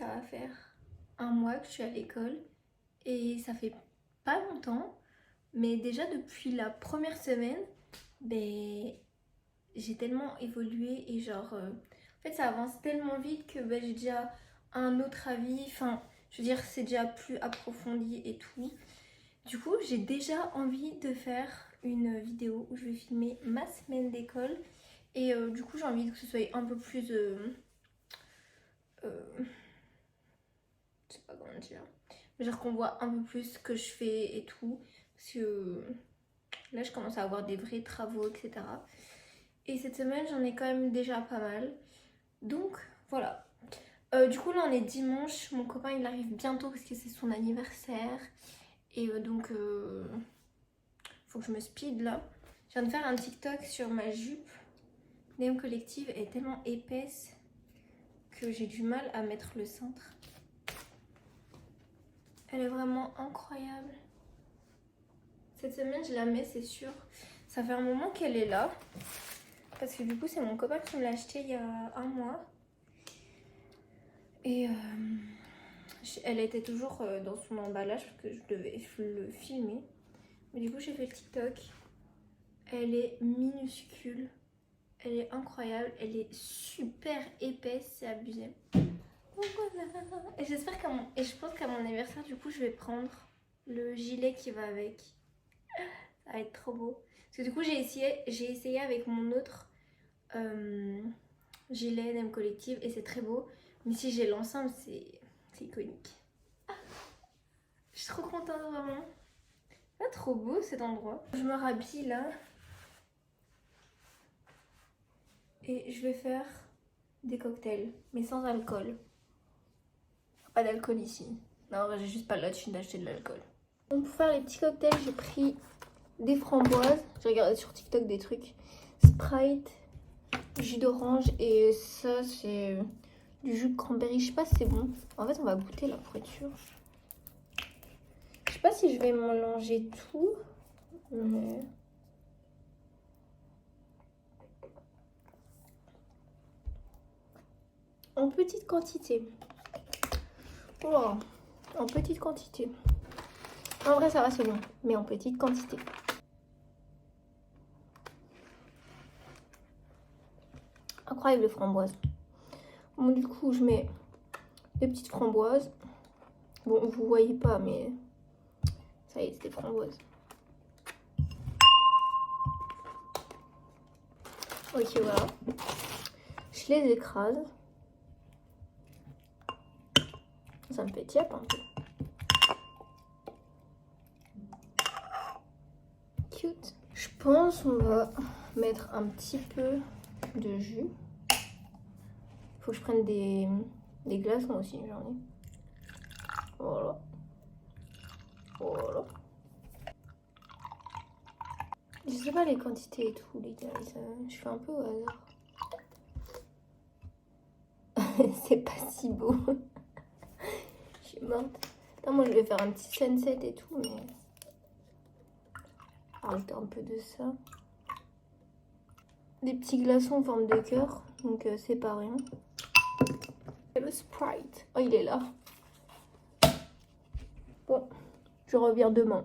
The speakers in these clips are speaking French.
ça va faire un mois que je suis à l'école et ça fait pas longtemps, mais déjà depuis la première semaine, ben, j'ai tellement évolué et genre, en fait ça avance tellement vite que ben, j'ai déjà un autre avis, enfin je veux dire c'est déjà plus approfondi et tout. Du coup j'ai déjà envie de faire une vidéo où je vais filmer ma semaine d'école et du coup j'ai envie que ce soit un peu plus... je sais pas comment dire, mais genre qu'on voit un peu plus ce que je fais et tout, parce que là je commence à avoir des vrais travaux, etc. Et cette semaine j'en ai quand même déjà pas mal, donc voilà. Du coup là on est dimanche, mon copain il arrive bientôt parce que c'est son anniversaire, et donc faut que je me speed là. Je viens de faire un TikTok sur ma jupe. Néo Collective est tellement épaisse que j'ai du mal à mettre le cintre. Elle est vraiment incroyable. Cette semaine, je la mets, c'est sûr. Ça fait un moment qu'elle est là. Parce que du coup, c'est mon copain qui me l'a acheté il y a un mois. Et elle était toujours dans son emballage parce que je devais le filmer. Mais du coup, j'ai fait le TikTok. Elle est minuscule. Elle est incroyable. Elle est super épaisse, c'est abusé. Voilà. Et j'espère et je pense qu'à mon anniversaire, du coup, je vais prendre le gilet qui va avec. Ça va être trop beau. Parce que du coup, j'ai essayé avec mon autre gilet Néo Collective et c'est très beau. Mais si j'ai l'ensemble, c'est iconique. Ah, je suis trop contente, vraiment. Pas trop beau cet endroit. Je me rhabille là. Et je vais faire des cocktails, mais sans alcool. Pas d'alcool ici. Non, j'ai juste pas la thune d'acheter de l'alcool. Donc pour faire les petits cocktails, j'ai pris des framboises. J'ai regardé sur TikTok des trucs. Sprite, jus d'orange et ça c'est du jus de cranberry. Je sais pas si c'est bon. En fait on va goûter la pourriture. Je sais pas si je vais mélanger tout. Mais... en petite quantité. Oh, en petite quantité. En vrai ça va, c'est bon. Mais en petite quantité. Incroyable les framboises. Bon, du coup je mets des petites framboises. Bon vous voyez pas mais ça y est, c'est des framboises. Ok, voilà. Je les écrase. Ça me fait tiep un peu. Cute. Je pense on va mettre un petit peu de jus. Faut que je prenne des glaçons aussi, j'en ai. Voilà. Voilà. Je sais pas les quantités et tout, les gars. Je fais un peu au hasard. C'est pas si beau. Je suis morte. Attends, moi je vais faire un petit sunset et tout, mais... rajouter un peu de ça. Des petits glaçons en forme de cœur, donc c'est pas rien. Et le Sprite. Oh, il est là. Bon, je reviens demain.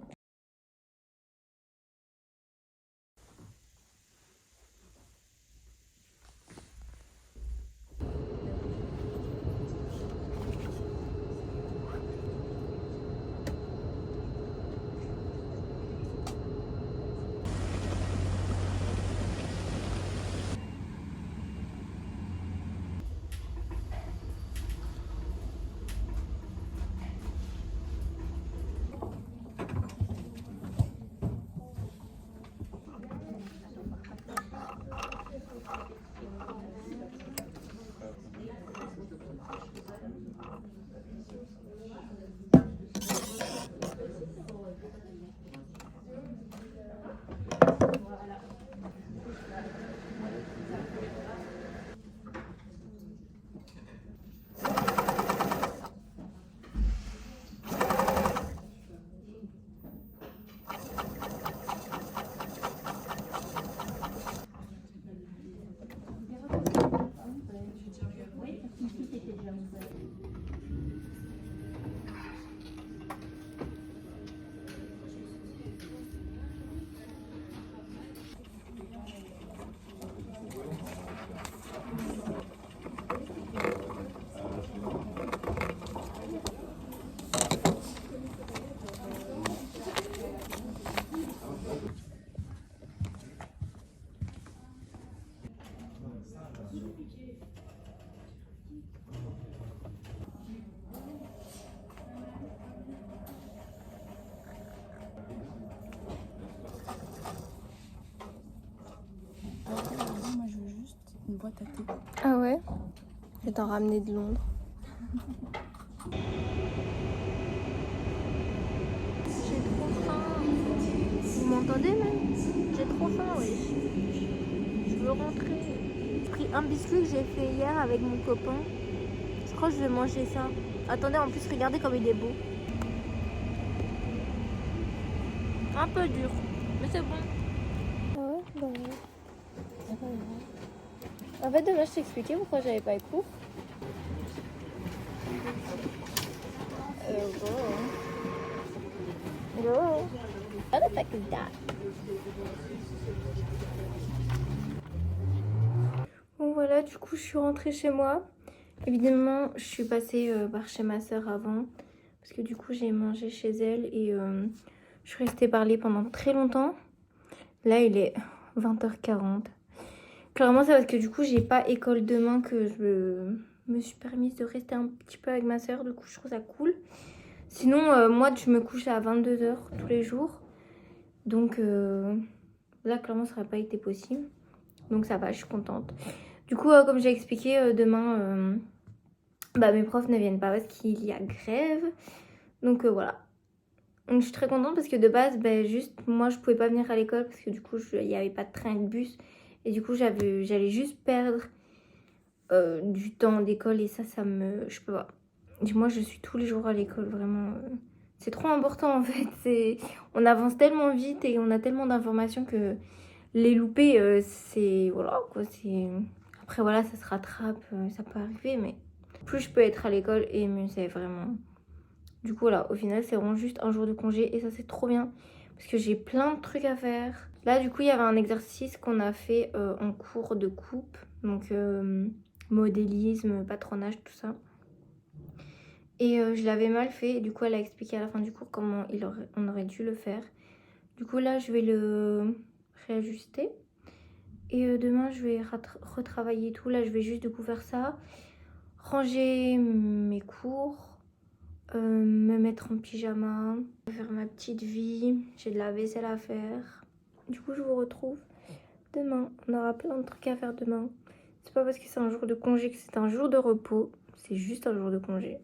boîte à thé. Ah ouais? Je vais t'en ramener de Londres. J'ai trop faim. Vous m'entendez même? J'ai trop faim, oui. Je veux rentrer. J'ai pris un biscuit que j'ai fait hier avec mon copain. Je crois que je vais manger ça. Attendez, en plus, regardez comme il est beau. Un peu dur, mais c'est bon. Ah ouais, bah ouais. En fait, demain, je t'expliquais pourquoi j'avais pas cours. Go. How the fuck is that? Bon voilà, du coup je suis rentrée chez moi. Évidemment, je suis passée par chez ma soeur avant. Parce que du coup j'ai mangé chez elle et je suis restée parler pendant très longtemps. Là il est 20h40. Clairement c'est parce que du coup j'ai pas école demain que je me suis permise de rester un petit peu avec ma soeur. Du coup je trouve ça cool. Sinon moi je me couche à 22h tous les jours. Donc là clairement ça n'aurait pas été possible. Donc ça va, je suis contente. Du coup comme j'ai expliqué demain mes profs ne viennent pas parce qu'il y a grève. Donc voilà. Donc je suis très contente parce que de base juste moi je pouvais pas venir à l'école parce que du coup il n'y avait pas de train et de bus. Et du coup j'allais juste perdre du temps d'école et ça me... Je peux pas. Moi je suis tous les jours à l'école vraiment. C'est trop important en fait. On avance tellement vite et on a tellement d'informations que les louper c'est... Voilà quoi. Après voilà ça se rattrape, ça peut arriver mais plus je peux être à l'école et mieux c'est vraiment. Du coup là au final c'est vraiment juste un jour de congé et ça c'est trop bien parce que j'ai plein de trucs à faire. Là du coup il y avait un exercice qu'on a fait en cours de coupe, donc modélisme, patronage, tout ça. Et je l'avais mal fait et du coup elle a expliqué à la fin du cours comment on aurait dû le faire. Du coup là je vais le réajuster et demain je vais retravailler tout. Là je vais juste du coup faire ça, ranger mes cours, me mettre en pyjama, faire ma petite vie. J'ai de la vaisselle à faire. Du coup je vous retrouve demain. On aura plein de trucs à faire demain. C'est pas parce que c'est un jour de congé que c'est un jour de repos. C'est juste un jour de congé.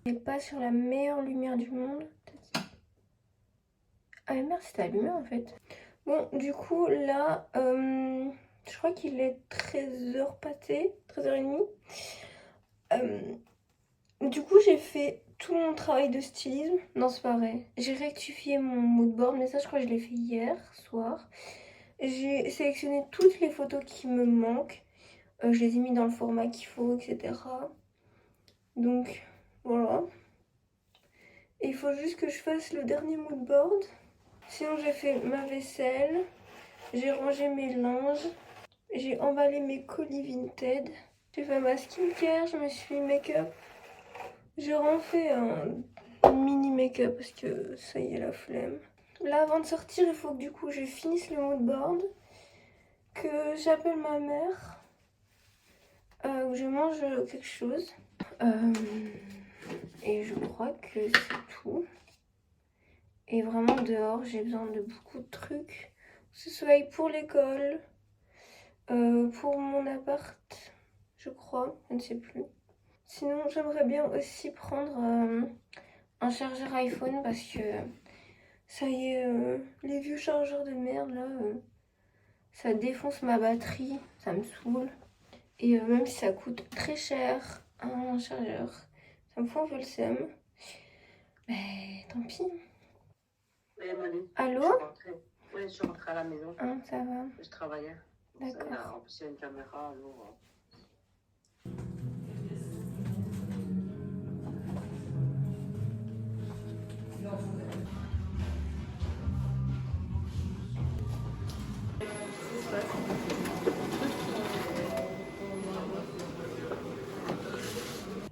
On n'est pas sur la meilleure lumière du monde. Ah mais merde, c'était allumé en fait. Bon du coup là je crois qu'il est 13h passé, 13h30. Du coup j'ai fait tout mon travail de stylisme. Non c'est pas vrai. J'ai rectifié mon mood board mais ça je crois que je l'ai fait hier soir. J'ai sélectionné toutes les photos qui me manquent. Je les ai mis dans le format qu'il faut, etc. Donc voilà. Et il faut juste que je fasse le dernier mood board. Sinon j'ai fait ma vaisselle. J'ai rangé mes linges. J'ai emballé mes colis Vinted. J'ai fait ma skincare, je me suis mis make-up. J'ai refait un mini make-up parce que ça y est la flemme. Là avant de sortir il faut que du coup je finisse le mood board. Que j'appelle ma mère. Que je mange quelque chose. Et je crois que c'est tout. Et vraiment dehors j'ai besoin de beaucoup de trucs. Que ce soit pour l'école. Pour mon appart. Je crois, je ne sais plus. Sinon, j'aimerais bien aussi prendre un chargeur iPhone parce que ça y est, les vieux chargeurs de merde là, ça défonce ma batterie, ça me saoule. Et même si ça coûte très cher, un chargeur, ça me fout un peu le seum. Mais tant pis. Allô? Oui, je suis rentrée à la maison. Ah, ça va. Je travaillais. D'accord. En plus, il y a une caméra, alors...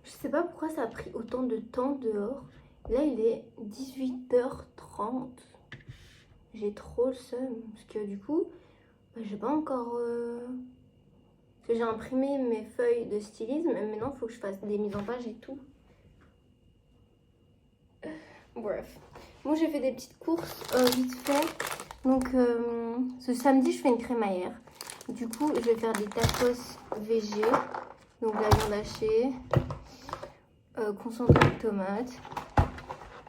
Je sais pas pourquoi ça a pris autant de temps dehors. Là, il est 18h30. J'ai trop le seum. Parce que du coup, j'ai pas encore... Parce que j'ai imprimé mes feuilles de stylisme. Mais maintenant, il faut que je fasse des mises en page et tout. Bref. Moi, j'ai fait des petites courses vite fait. Donc, ce samedi, je fais une crémaillère. Du coup, je vais faire des tacos végé. Donc la viande hachée, concentré de tomates.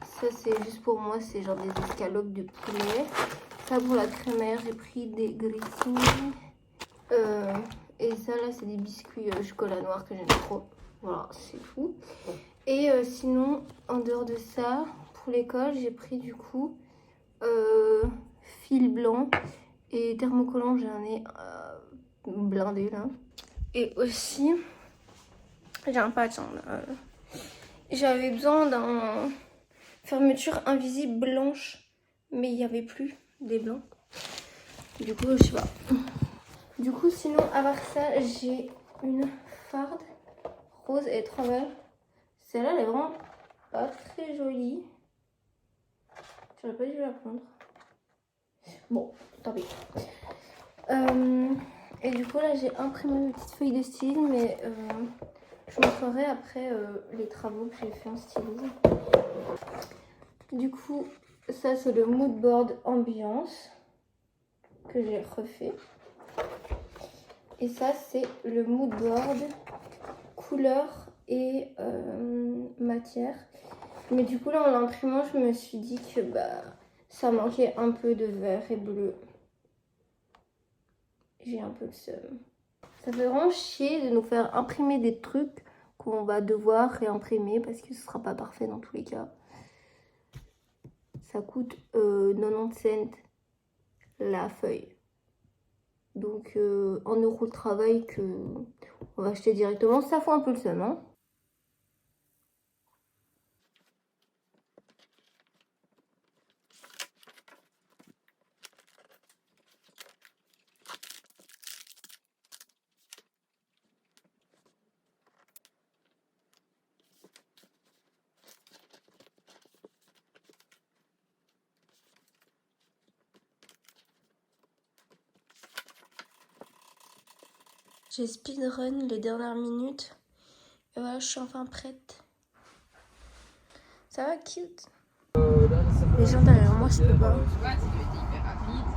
Ça c'est juste pour moi, c'est genre des escalopes de poulet. Ça pour la crémaire, j'ai pris des grissini. Et ça là c'est des biscuits chocolat noir que j'aime trop. Voilà, c'est tout. Et sinon, en dehors de ça, pour l'école, j'ai pris du coup fil blanc et thermocollant, j'en ai blindé là. Et aussi, j'ai un patch. J'avais besoin d'un fermeture invisible blanche, mais il n'y avait plus des blancs. Du coup, je sais pas. Du coup, sinon, à part ça, j'ai une farde rose et 3 balles. Celle-là, elle est vraiment pas très jolie. J'aurais pas dû la prendre. Bon, tant pis. Et du coup, là, j'ai imprimé une petite feuille de stylisme, mais je vous montrerai après les travaux que j'ai fait en stylisme. Du coup, ça, c'est le mood board ambiance que j'ai refait. Et ça, c'est le mood board couleur et matière. Mais du coup, là, en l'imprimant, je me suis dit que ça manquait un peu de vert et bleu. J'ai un peu le seum. Ça fait vraiment chier de nous faire imprimer des trucs qu'on va devoir réimprimer parce que ce sera pas parfait dans tous les cas. Ça coûte 90 cents la feuille. Donc 1 € le travail que on va acheter directement. Ça fout un peu le seum, hein. J'ai speedrun les dernières minutes. Et voilà, je suis enfin prête. Ça va, cute. Les gens derrière moi, je peux pas.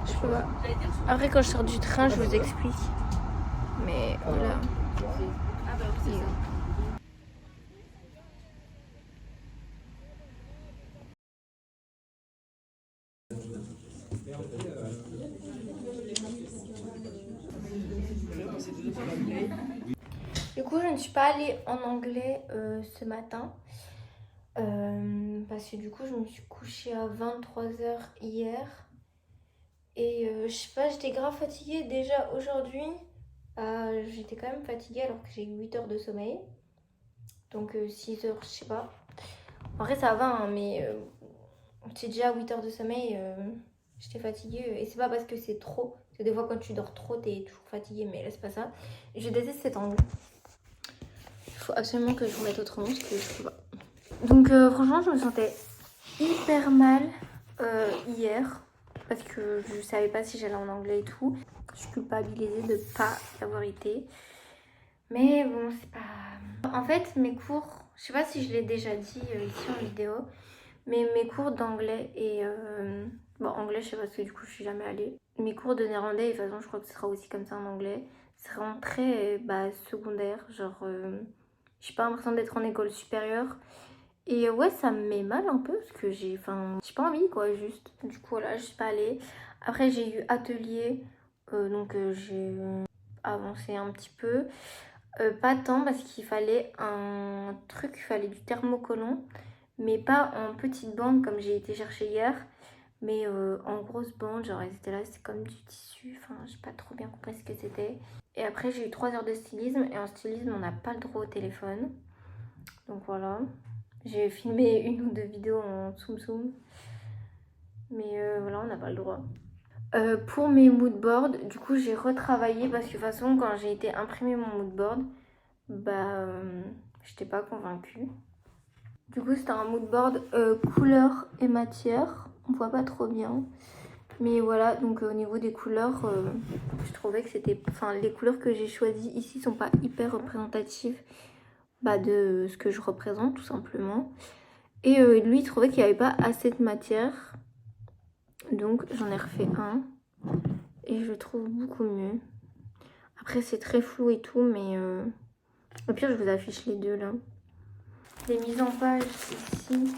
Je peux pas. Après, quand je sors du train, je vous explique. Mais voilà. Du coup, je ne suis pas allée en anglais ce matin. Parce que du coup, je me suis couchée à 23h hier. Et je sais pas, j'étais grave fatiguée déjà aujourd'hui. J'étais quand même fatiguée alors que j'ai eu 8 heures de sommeil. Donc 6 heures, je sais pas. En vrai, ça va, hein, mais c'est déjà 8 heures de sommeil. J'étais fatiguée. Et c'est pas parce que c'est trop. Parce que des fois, quand tu dors trop, t'es toujours fatiguée. Mais là, c'est pas ça. Je déteste cet angle. Il faut absolument que je remette autrement parce que je peux pas. Donc franchement, je me sentais hyper mal hier. Parce que je savais pas si j'allais en anglais et tout. Je suis culpabilisée de pas y avoir été. Mais bon, c'est pas... En fait, mes cours, je sais pas si je l'ai déjà dit ici en vidéo, mais mes cours d'anglais et... Bon, anglais, je sais pas parce que du coup, je suis jamais allée. Mes cours de néerlandais, et de toute façon, je crois que ce sera aussi comme ça en anglais. C'est vraiment très secondaire, genre... j'ai pas l'impression d'être en école supérieure. Et ouais, ça me met mal un peu parce que j'ai pas envie quoi, juste. Du coup, voilà, je suis pas allée. Après, j'ai eu atelier, donc j'ai avancé un petit peu. Pas tant parce qu'il fallait un truc, il fallait du thermocollant, mais pas en petite bande comme j'ai été chercher hier, mais en grosse bande, genre elles étaient là, c'était comme du tissu, enfin j'ai pas trop bien compris ce que c'était. Et après, j'ai eu 3 heures de stylisme, et en stylisme, on n'a pas le droit au téléphone. Donc voilà. J'ai filmé 1 ou 2 vidéos en zoom zoom. Mais voilà, on n'a pas le droit. Pour mes moodboards, du coup, j'ai retravaillé parce que de toute façon, quand j'ai été imprimer mon moodboard, j'étais pas convaincue. Du coup, c'était un moodboard couleur et matière. On voit pas trop bien. Mais voilà, donc au niveau des couleurs, je trouvais que c'était... Enfin, les couleurs que j'ai choisies ici sont pas hyper représentatives de ce que je représente tout simplement. Et lui il trouvait qu'il n'y avait pas assez de matière, donc j'en ai refait un et je le trouve beaucoup mieux. Après c'est très flou et tout, mais au pire je vous affiche les deux là. Les mises en page ici,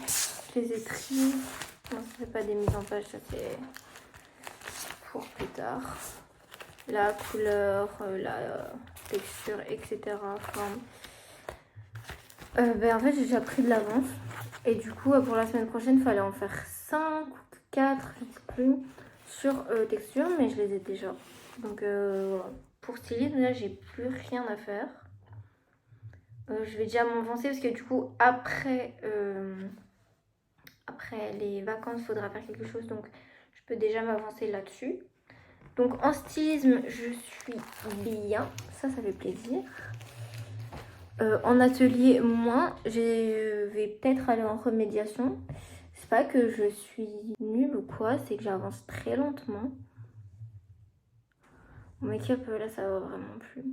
je les ai triées. Non, ça fait pas des mises en page, ça c'est pour plus tard. La couleur, la texture, etc. Forme. En fait j'ai déjà pris de l'avance. Et du coup pour la semaine prochaine il fallait en faire 5 ou 4, je ne sais plus, sur texture, mais je les ai déjà. Donc voilà. Pour stylisme là j'ai plus rien à faire. Je vais déjà m'avancer parce que du coup après les vacances il faudra faire quelque chose, donc je peux déjà m'avancer là-dessus. Donc en stylisme je suis bien, ça fait plaisir. En atelier moins, je vais peut-être aller en remédiation. C'est pas que je suis nulle ou quoi, c'est que j'avance très lentement. Mon make-up là ça va vraiment plus.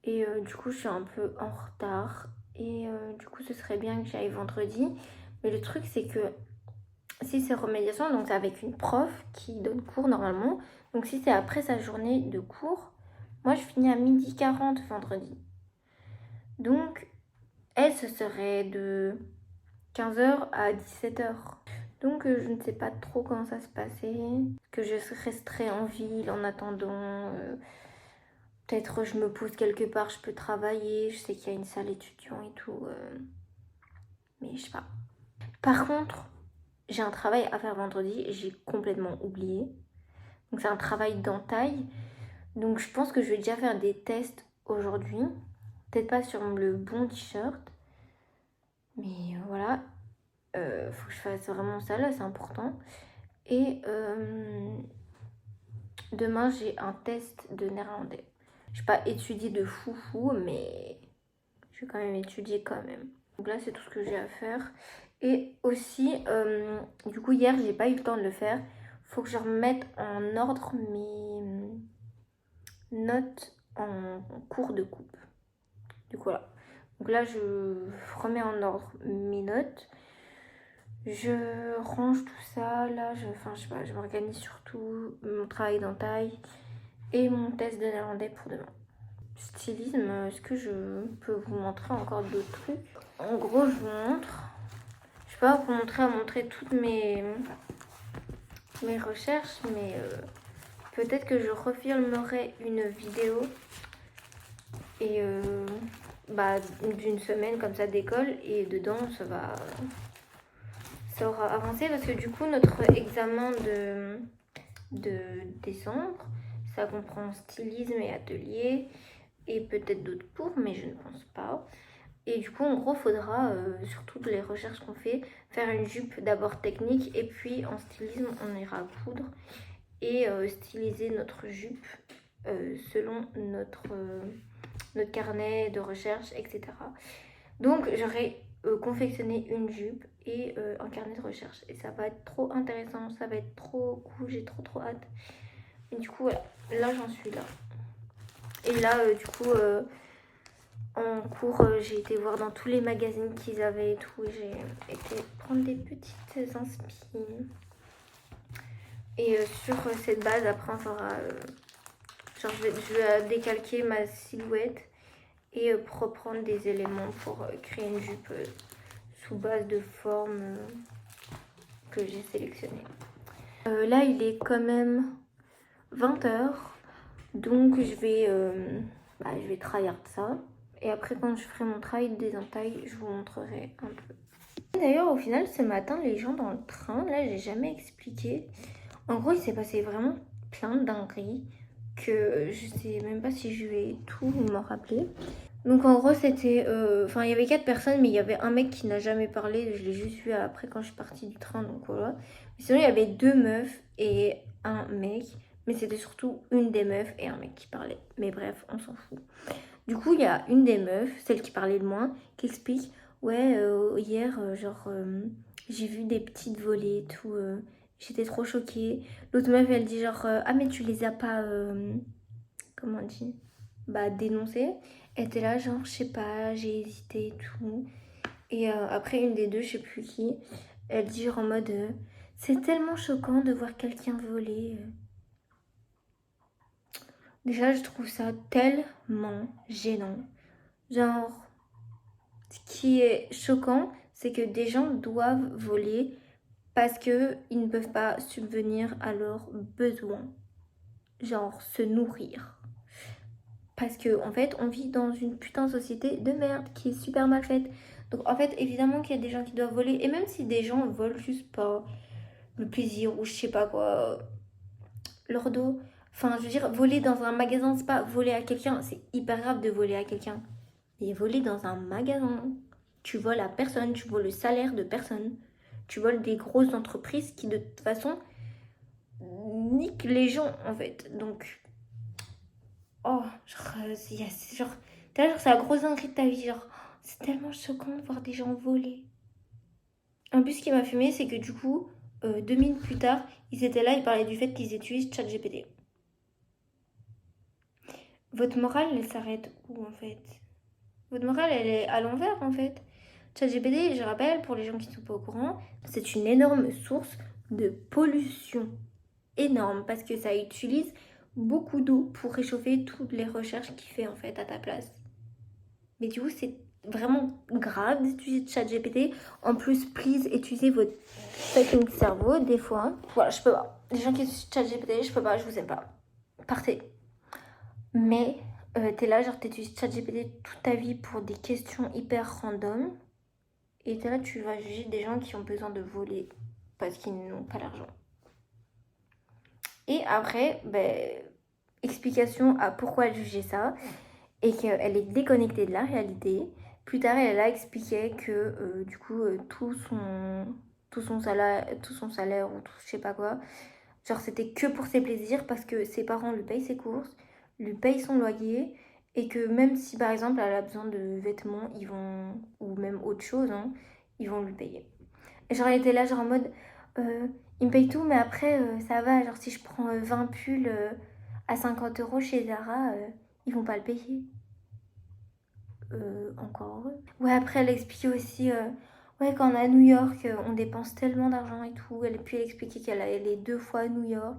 Et du coup je suis un peu en retard. Et du coup ce serait bien que j'aille vendredi. Mais le truc c'est que si c'est remédiation, donc c'est avec une prof qui donne cours normalement. Donc si c'est après sa journée de cours, moi je finis à 12h40 vendredi. Donc elle, ce serait de 15h à 17h. Donc je ne sais pas trop comment ça se passait. Que je resterai en ville en attendant. Peut-être je me pose quelque part, je peux travailler. Je sais qu'il y a une salle étudiant et tout. Mais je sais pas. Par contre, j'ai un travail à faire vendredi et j'ai complètement oublié. Donc c'est un travail d'entaille. Donc je pense que je vais déjà faire des tests aujourd'hui. Peut-être pas sur le bon t-shirt. Mais voilà. Faut que je fasse vraiment ça là, c'est important. Et demain j'ai un test de néerlandais. Je vais pas étudier de foufou, mais je vais quand même étudier quand même. Donc là c'est tout ce que j'ai à faire. Et aussi, du coup hier j'ai pas eu le temps de le faire. Faut que je remette en ordre mes notes en cours de coupe. Du coup voilà. Donc là je remets en ordre mes notes. Je range tout ça, là, je sais pas, je m'organise surtout mon travail d'entaille et mon test de néerlandais pour demain. Stylisme, est-ce que je peux vous montrer encore d'autres trucs? En gros, je vous montre. Je sais pas vous montrer toutes mes recherches, mais peut-être que je refilmerai une vidéo et d'une semaine comme ça d'école et dedans ça aura avancé parce que du coup notre examen de décembre, ça comprend stylisme et atelier et peut-être d'autres cours, mais je ne pense pas. Et du coup en gros faudra sur toutes les recherches qu'on fait faire une jupe d'abord technique et puis en stylisme on ira coudre et styliser notre jupe selon notre carnet de recherche, etc. Donc j'aurai confectionné une jupe et un carnet de recherche. Et ça va être trop intéressant, ça va être trop cool, j'ai trop hâte. Et du coup, voilà, là j'en suis là. Et là, du coup, en cours, j'ai été voir dans tous les magazines qu'ils avaient et tout. Et j'ai été prendre des petites inspi. Et sur cette base, après, on fera... genre, je vais décalquer ma silhouette et pour reprendre des éléments pour créer une jupe sous base de forme que j'ai sélectionné. Là il est quand même 20h, donc je vais tryhard ça et après quand je ferai mon travail de désentaille je vous montrerai un peu. D'ailleurs au final ce matin les gens dans le train, là j'ai jamais expliqué, en gros il s'est passé vraiment plein de dingueries que je sais même pas si je vais tout m'en rappeler. Donc en gros c'était, il y avait 4 personnes mais il y avait un mec qui n'a jamais parlé, je l'ai juste vu après quand je suis partie du train, donc voilà. Mais sinon il y avait 2 meufs et un mec, mais c'était surtout une des meufs et un mec qui parlait. Mais bref, on s'en fout. Du coup il y a une des meufs, celle qui parlait le moins, qui explique, ouais hier j'ai vu des petites volées et tout, j'étais trop choquée. L'autre meuf elle dit genre, ah mais tu les as pas, comment on dit, dénoncées. Elle était là genre je sais pas, j'ai hésité et tout. Et après une des deux, je sais plus qui, elle dit genre en mode c'est tellement choquant de voir quelqu'un voler. Déjà, je trouve ça tellement gênant. Genre, ce qui est choquant, c'est que des gens doivent voler parce qu'ils ne peuvent pas subvenir à leurs besoins. Genre, se nourrir. Parce que en fait, on vit dans une putain de société de merde qui est super mal faite. Donc en fait, évidemment qu'il y a des gens qui doivent voler. Et même si des gens volent juste pas le plaisir ou je sais pas quoi, leur dos. Enfin, je veux dire, voler dans un magasin, c'est pas voler à quelqu'un. C'est hyper grave de voler à quelqu'un. Et voler dans un magasin, tu voles à personne, tu voles le salaire de personne. Tu voles des grosses entreprises qui de toute façon niquent les gens en fait. Donc, oh, genre, genre, t'as genre, c'est la grosse dinguerie de ta vie. Genre, c'est tellement choquant de voir des gens voler. En plus, ce qui m'a fumé, c'est que du coup, 2 minutes plus tard, ils étaient là, ils parlaient du fait qu'ils utilisent ChatGPT. Votre morale, elle s'arrête où en fait? Votre morale, elle est à l'envers en fait. ChatGPT, je rappelle, pour les gens qui ne sont pas au courant, c'est une énorme source de pollution. Énorme, parce que ça utilise beaucoup d'eau pour réchauffer toutes les recherches qu'il fait en fait à ta place. Mais du coup, c'est vraiment grave d'utiliser ChatGPT. En plus, please, utilisez votre fucking cerveau des fois. Voilà, je peux pas. Les gens qui utilisent ChatGPT, je peux pas, je vous aime pas. Partez. Mais t'es là, genre t'utilises ChatGPT toute ta vie pour des questions hyper random. Et t'es là, tu vas juger des gens qui ont besoin de voler parce qu'ils n'ont pas l'argent. Et après, explication à pourquoi elle jugeait ça et qu'elle est déconnectée de la réalité. Plus tard, elle a expliqué que du coup, tout son salaire ou tout, je sais pas quoi, genre c'était que pour ses plaisirs parce que ses parents lui payent ses courses, lui payent son loyer et que même si par exemple elle a besoin de vêtements, ils vont, ou même autre chose, hein, ils vont lui payer. Et genre elle était là genre en mode, il me paye tout mais après ça va, genre si je prends 20 pulls à 50 € chez Zara, ils vont pas le payer. Encore heureux. Ouais, après elle expliquait aussi, ouais, quand on est à New York, on dépense tellement d'argent et tout. Puis elle expliquait qu'elle allait 2 fois à New York.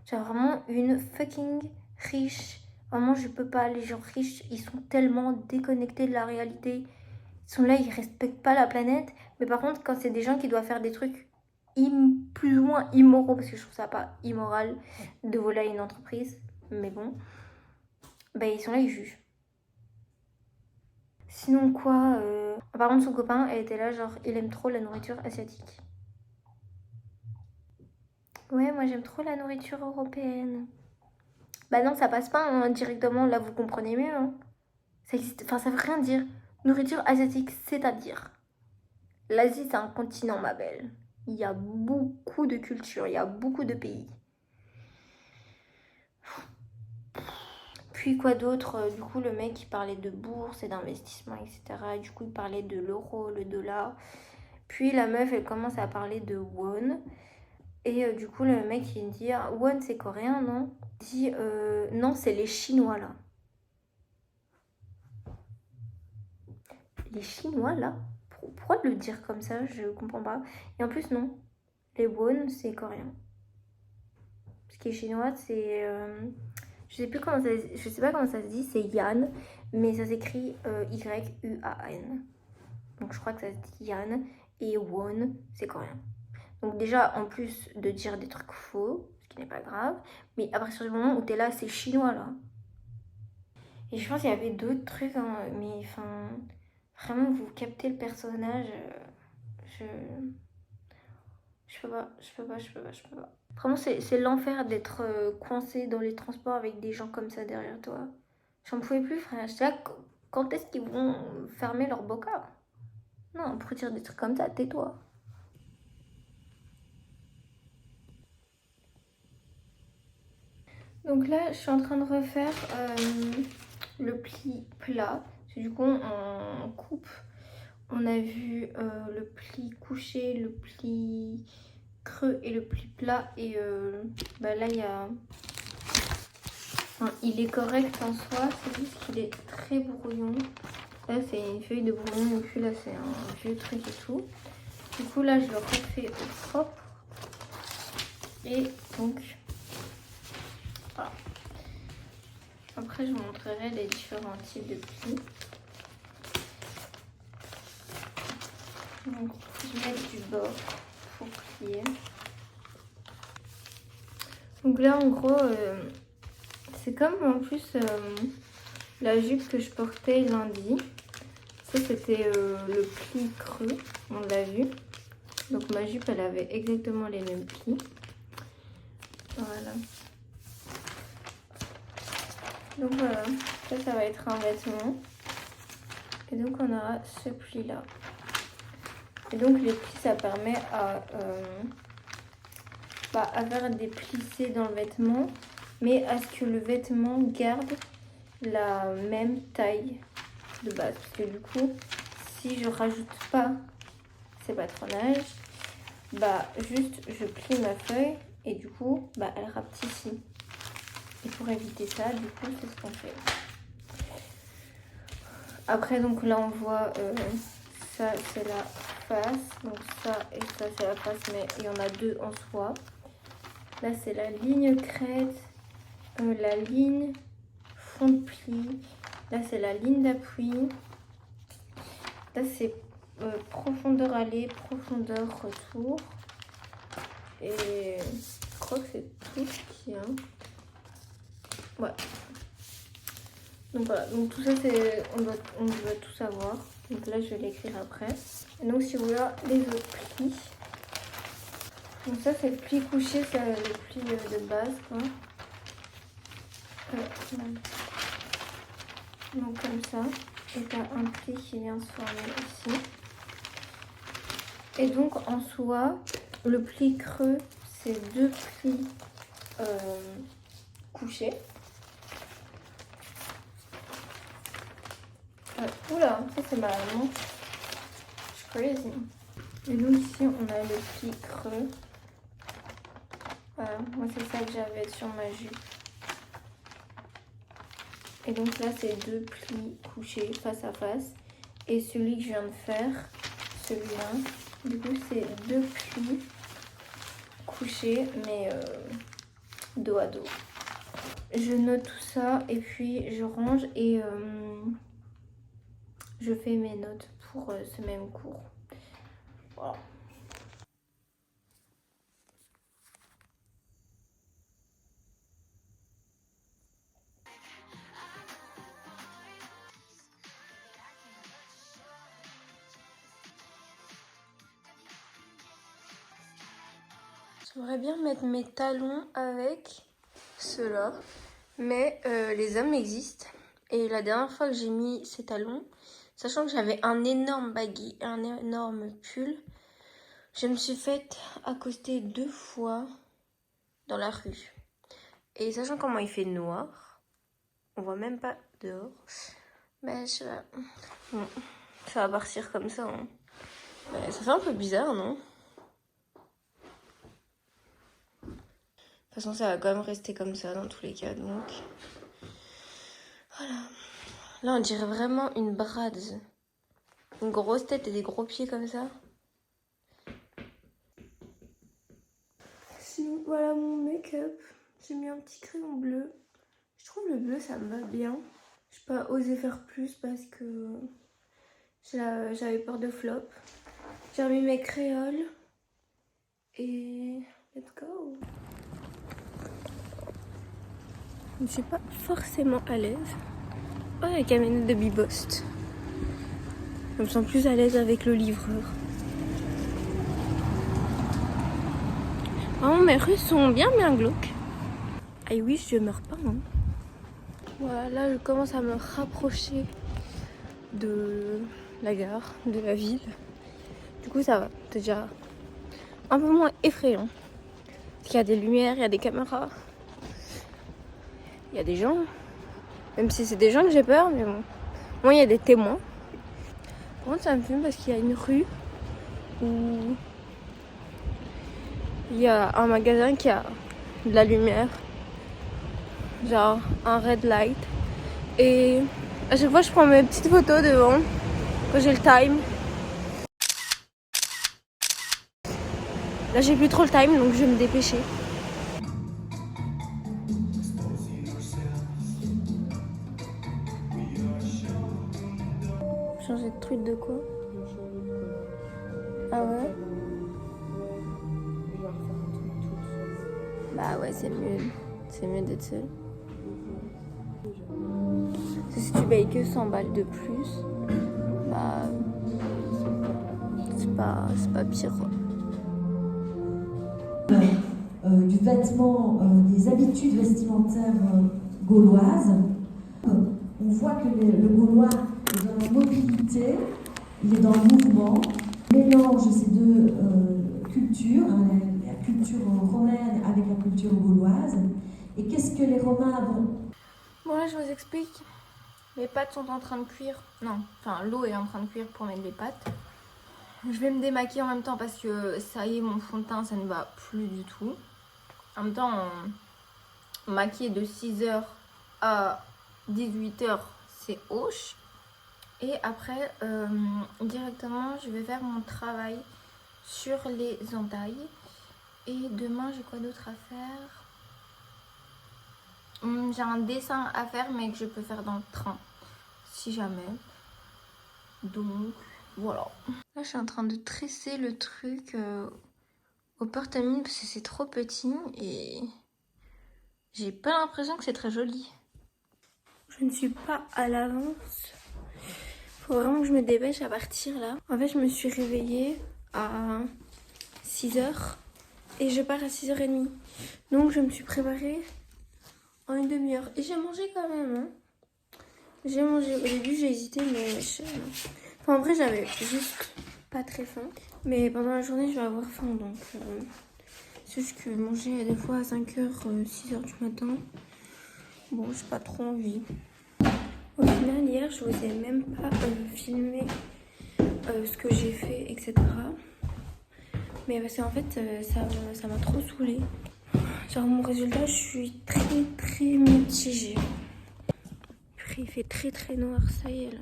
Genre vraiment une fucking riche. Vraiment, je peux pas. Les gens riches, ils sont tellement déconnectés de la réalité. Ils sont là, ils respectent pas la planète. Mais par contre, quand c'est des gens qui doivent faire des trucs plus ou moins immoraux, parce que je trouve ça pas immoral de voler à une entreprise, mais bon, ils sont là, ils jugent. Sinon quoi, par contre son copain, elle était là genre il aime trop la nourriture asiatique. Ouais, moi j'aime trop la nourriture européenne. Bah non, ça passe pas hein, directement, là vous comprenez mieux. Hein. Ça existe, enfin ça veut rien dire. Nourriture asiatique, c'est-à-dire l'Asie c'est un continent ma belle. Il y a beaucoup de cultures, il y a beaucoup de pays. Puis quoi d'autre? Du coup le mec il parlait de bourse et d'investissement etc. Et du coup il parlait de l'euro, le dollar. Puis la meuf elle commence à parler de won. Et du coup, le mec, il me dit ah, won, c'est coréen, non? Il dit non, c'est les Chinois là. Les Chinois là? Pourquoi le dire comme ça? Je comprends pas. Et en plus, non. Les won, c'est coréen. Ce qui est chinois, c'est. Je sais plus comment ça, je sais pas comment ça se dit, c'est Yan, mais ça s'écrit Y-U-A-N. Donc je crois que ça se dit Yan. Et won, c'est coréen. Donc déjà, en plus de dire des trucs faux, ce qui n'est pas grave, mais à partir du moment où t'es là, c'est chinois là. Et je pense qu'il y avait d'autres trucs, hein, mais enfin, vraiment, vous captez le personnage, je... Je peux pas, je peux pas, je peux pas, je peux pas. Vraiment, c'est l'enfer d'être coincé dans les transports avec des gens comme ça derrière toi. J'en pouvais plus, frère. J'étais là, quand est-ce qu'ils vont fermer leur boca? Non, pour dire des trucs comme ça, tais-toi. Donc là, je suis en train de refaire le pli plat. Parce que du coup, on coupe. On a vu le pli couché, le pli creux et le pli plat. Et là, il y a... Enfin, il est correct en soi, c'est juste qu'il est très brouillon. Là, c'est une feuille de brouillon. Et puis là, c'est un vieux truc et tout. Du coup, là, je le refais au propre. Et donc... Voilà. Après, je vous montrerai les différents types de plis. Donc, je mets du bord pour plier. Donc là, en gros, c'est comme en plus la jupe que je portais lundi. Ça, c'était le pli creux, on l'a vu. Donc ma jupe, elle avait exactement les mêmes plis. Voilà. Donc voilà, ça va être un vêtement. Et donc on aura ce pli là. Et donc les plis, ça permet à faire des plissés dans le vêtement, mais à ce que le vêtement garde la même taille de base. Parce que du coup, si je rajoute pas ces patronages, juste je plie ma feuille et du coup, elle rapetit. Et pour éviter ça, du coup, c'est ce qu'on fait. Après, donc là, on voit ça, c'est la face. Donc ça et ça, c'est la face, mais il y en a deux en soi. Là, c'est la ligne crête, la ligne fond de pli. Là, c'est la ligne d'appui. Là, c'est profondeur aller, profondeur retour. Et je crois que c'est tout ce qu'il y a. Ouais. Donc voilà, donc tout ça, on doit tout savoir. Donc là, je vais l'écrire après. Et donc, si vous voulez, les autres plis. Donc ça, c'est le pli couché, c'est le pli de base, quoi. Donc comme ça. Et t'as un pli qui vient se former ici. Et donc en soi, le pli creux, c'est deux plis couchés. Oula, ça c'est ma manche. Je suis crazy. Et donc ici, on a le pli creux. Voilà, moi c'est ça que j'avais sur ma jupe. Et donc là, c'est deux plis couchés face à face. Et celui que je viens de faire, celui-là, du coup, c'est deux plis couchés, mais dos à dos. Je note tout ça et puis je range et je fais mes notes pour ce même cours. Voilà. J'aimerais bien mettre mes talons avec ceux-là, mais les hommes existent. Et la dernière fois que j'ai mis ces talons, sachant que j'avais un énorme baggy, un énorme pull, je me suis faite accoster 2 fois dans la rue. Et sachant comment il fait noir, on voit même pas dehors, mais bon, ça va partir comme ça. Hein. Mais ça fait un peu bizarre, non ? De toute façon, ça va quand même rester comme ça dans tous les cas, donc... Voilà. Là, on dirait vraiment une brade. Une grosse tête et des gros pieds comme ça. Sinon, voilà mon make-up. J'ai mis un petit crayon bleu. Je trouve le bleu, ça me va bien. Je n'ai pas osé faire plus parce que j'avais peur de flop. J'ai remis mes créoles. Et let's go. Je ne suis pas forcément à l'aise. Oh, la camionnette de Bibost. Je me sens plus à l'aise avec le livreur. Oh, mes rues sont bien glauques. Ah oui, je meurs pas. Hein. Voilà, là, je commence à me rapprocher de la gare, de la ville. Du coup, ça va. C'est déjà un peu moins effrayant. Parce qu'il y a des lumières, il y a des caméras. Il y a des gens. Même si c'est des gens que j'ai peur, mais bon. Moi, il y a des témoins. Par contre, ça me fume parce qu'il y a une rue où il y a un magasin qui a de la lumière. Genre un red light. Et à chaque fois, je prends mes petites photos devant quand j'ai le time. Là, j'ai plus trop le time, donc je vais me dépêcher. fruite de quoi? J'ai changé de couleur. Ah ouais? Je vais refaire un truc toute seule. Bah ouais, c'est mieux. C'est mieux d'être seule. Mhm. Parce que si tu payes que 100 balles de plus, bah c'est pas pire. Du vêtement, des habitudes vestimentaires gauloises. On voit que le Gaulois est dans la mobilité, il est dans le mouvement, mélange ces deux cultures, hein, la culture romaine avec la culture gauloise. Et qu'est-ce que les Romains vont... Bon là je vous explique. Les pâtes sont en train de cuire. Non, enfin l'eau est en train de cuire pour mettre les pâtes. Je vais me démaquiller en même temps parce que ça y est, mon fond de teint ça ne va plus du tout. En même temps, maquiller de 6h à 18h, c'est hoche. Et après, directement, je vais faire mon travail sur les entailles. Et demain, j'ai quoi d'autre à faire? J'ai un dessin à faire, mais que je peux faire dans le train, si jamais. Donc, voilà. Là, je suis en train de tresser le truc au porte-à-mine parce que c'est trop petit et j'ai pas l'impression que c'est très joli. Je ne suis pas à l'avance. Faut vraiment que je me dépêche à partir là. En fait, je me suis réveillée à 6h et je pars à 6h30. Donc, je me suis préparée en une demi-heure. Et j'ai mangé quand même. Hein. J'ai mangé. Au début, j'ai hésité, mais enfin, en vrai, j'avais juste pas très faim. Mais pendant la journée, je vais avoir faim. Donc, c'est juste que manger des fois à 5h, 6h du matin, bon, j'ai pas trop envie. Au final, hier, je vous ai même pas filmé ce que j'ai fait, etc. Mais parce qu'en fait, ça m'a trop saoulée. Genre, mon résultat, je suis très mitigée. Puis, il fait très noir, ça y est là.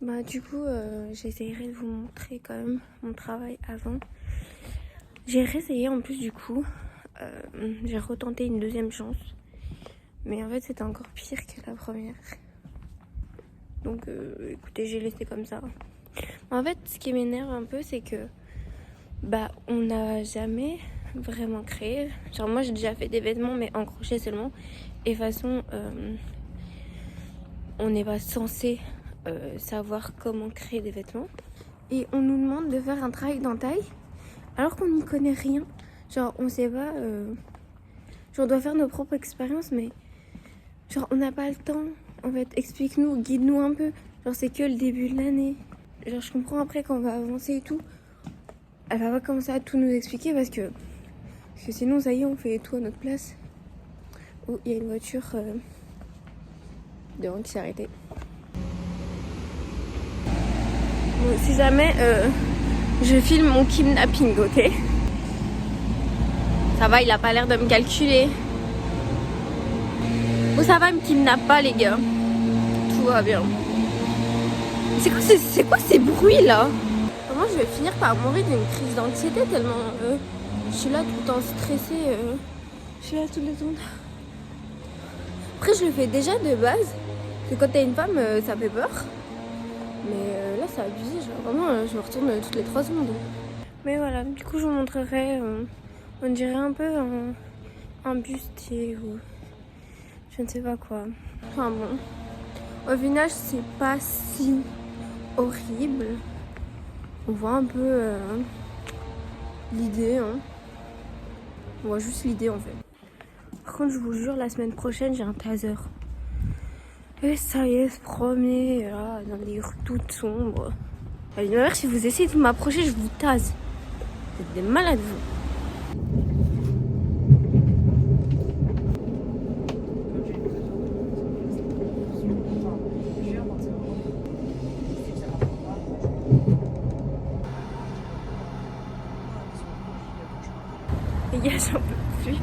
Bah, du coup, j'essaierai de vous montrer quand même mon travail avant. J'ai réessayé en plus, du coup. J'ai retenté une deuxième chance. Mais en fait, c'était encore pire que la première. Donc, écoutez, j'ai laissé comme ça. En fait, ce qui m'énerve un peu, c'est que bah, on n'a jamais vraiment créé. Genre, moi, j'ai déjà fait des vêtements, mais en crochet seulement. Et de toute façon, on n'est pas censé savoir comment créer des vêtements. Et on nous demande de faire un travail d'entaille, alors qu'on n'y connaît rien. Genre, on sait pas. Genre, on doit faire nos propres expériences, mais genre, on n'a pas le temps. En fait, explique-nous, guide-nous un peu. Genre, c'est que le début de l'année. Genre, je comprends après quand on va avancer et tout. Elle va pas commencer à tout nous expliquer parce que sinon, ça y est, on fait tout à notre place. Oh, il y a une voiture devant qui s'est arrêtée. Bon, si jamais je filme mon kidnapping, ok? Ça va, il a pas l'air de me calculer. Oh, ça va, il me kidnappe pas, les gars. Tout va bien. C'est quoi ces bruits là? Moi, je vais finir par mourir d'une crise d'anxiété tellement je suis là tout le temps stressée. Je suis là tout le temps. Après, je le fais déjà de base. Parce que quand t'es une femme, ça fait peur. Mais là, c'est abusé. Genre, vraiment, je me retourne toutes les 3 secondes. Mais voilà, du coup, je vous montrerai. On dirait un peu un bustier ou je ne sais pas quoi. Enfin bon. Au final, c'est pas si horrible. On voit un peu l'idée. Hein. On voit juste l'idée en fait. Par contre, je vous jure, la semaine prochaine, j'ai un taser. Et ça y est, se promener là, dans les rues toutes sombres. Allez, ma mère, si vous essayez de m'approcher, je vous tase. Vous êtes des malades, vous. Les gars, j'en peux plus.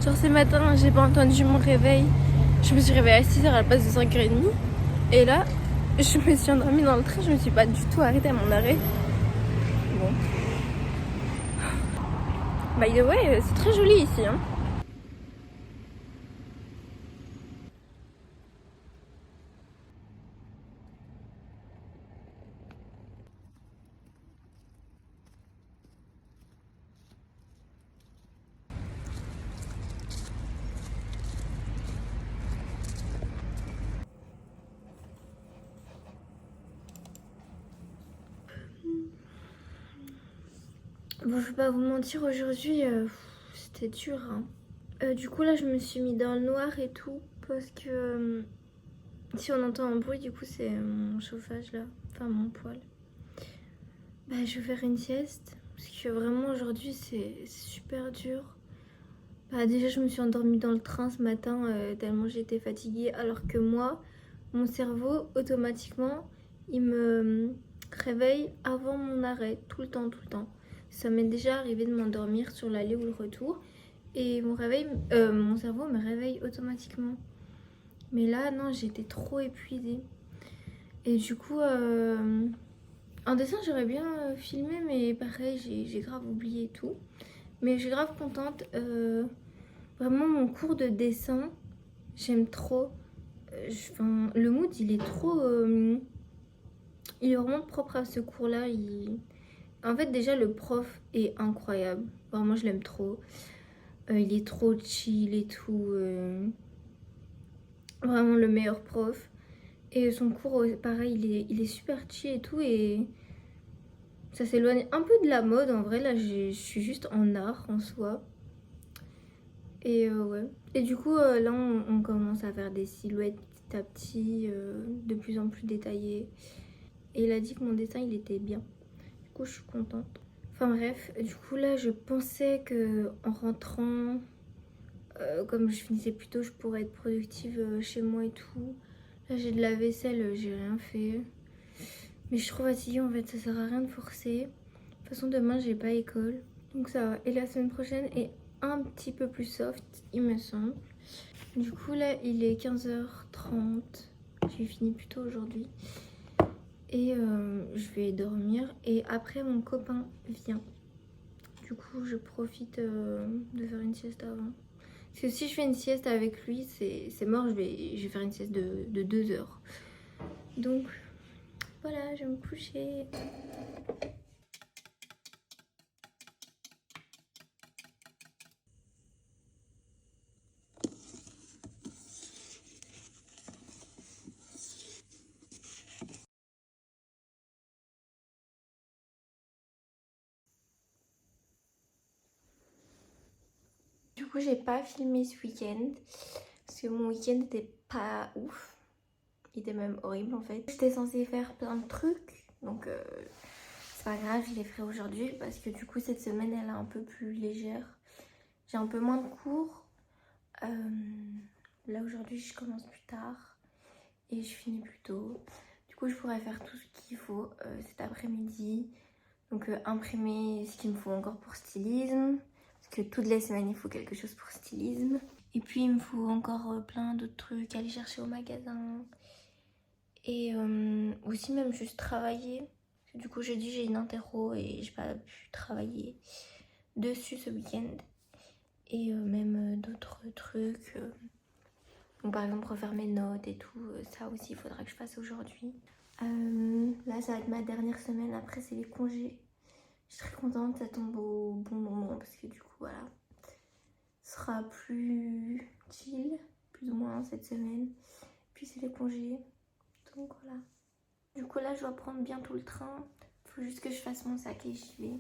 Genre, ce matin, j'ai pas entendu mon réveil. Je me suis réveillée à 6h à la place de 5h30. Et là, je me suis endormie dans le train. Je me suis pas du tout arrêtée à mon arrêt. Bon. By the way, c'est très joli ici. Hein. Bon, je vais pas vous mentir, aujourd'hui, c'était dur, hein. Du coup, là, je me suis mis dans le noir et tout, parce que si on entend un bruit, du coup, c'est mon chauffage, là, enfin, mon poêle. Bah, je vais faire une sieste, parce que vraiment, aujourd'hui, c'est super dur. Bah, déjà, je me suis endormie dans le train ce matin, tellement j'étais fatiguée, alors que moi, mon cerveau, automatiquement, il me réveille avant mon arrêt, tout le temps, tout le temps. Ça m'est déjà arrivé de m'endormir sur l'aller ou le retour, et mon cerveau me réveille automatiquement. Mais là, non, j'étais trop épuisée. Et du coup, en dessin, j'aurais bien filmé, mais pareil, j'ai grave oublié tout. Mais je suis grave contente. Vraiment, mon cours de dessin, j'aime trop. Le mood, il est trop... il est vraiment propre à ce cours-là. En fait, déjà, le prof est incroyable. Vraiment, je l'aime trop. Il est trop chill et tout. Vraiment le meilleur prof. Et son cours, pareil, il est super chill et tout. Et ça s'éloigne un peu de la mode. En vrai, là, je suis juste en art en soi. Et ouais. Et du coup, là, on commence à faire des silhouettes petit à petit, de plus en plus détaillées. Et il a dit que mon dessin, il était bien. Du coup, je suis contente. Enfin bref, du coup, là, je pensais que en rentrant, comme je finissais plus tôt, je pourrais être productive chez moi et tout. Là, j'ai de la vaisselle, j'ai rien fait. Mais je suis trop fatiguée, en fait, ça sert à rien de forcer. De toute façon, demain, j'ai pas école. Donc ça va. Et la semaine prochaine est un petit peu plus soft, il me semble. Du coup, là, il est 15h30. J'ai fini plus tôt aujourd'hui. Et je vais dormir. Et après, mon copain vient. Du coup, je profite de faire une sieste avant. Parce que si je fais une sieste avec lui, c'est mort. Je vais faire une sieste de 2 heures. Donc, voilà, je vais me coucher. Du coup, j'ai pas filmé ce week-end. Parce que mon week-end était pas ouf. Il était même horrible en fait. J'étais censée faire plein de trucs. Donc, c'est pas grave, je les ferai aujourd'hui. Parce que du coup, cette semaine, elle est un peu plus légère. J'ai un peu moins de cours. Là, aujourd'hui, je commence plus tard. Et je finis plus tôt. Du coup, je pourrais faire tout ce qu'il faut cet après-midi. Donc, imprimer ce qu'il me faut encore pour stylisme. Parce que toutes les semaines, il faut quelque chose pour stylisme. Et puis, il me faut encore plein d'autres trucs à aller chercher au magasin. Et aussi, même juste travailler. Parce que du coup, jeudi, j'ai une interro et j'ai pas pu travailler dessus ce week-end. Et même d'autres trucs. Donc, par exemple, refaire mes notes et tout. Ça aussi, il faudra que je fasse aujourd'hui. Là, ça va être ma dernière semaine. Après, c'est les congés. Je suis très contente, ça tombe au bon moment parce que du coup, voilà, ce sera plus chill, plus ou moins cette semaine. Puis c'est les congés, donc voilà. Du coup, là, je dois prendre bientôt le train. Faut juste que je fasse mon sac et j'y vais.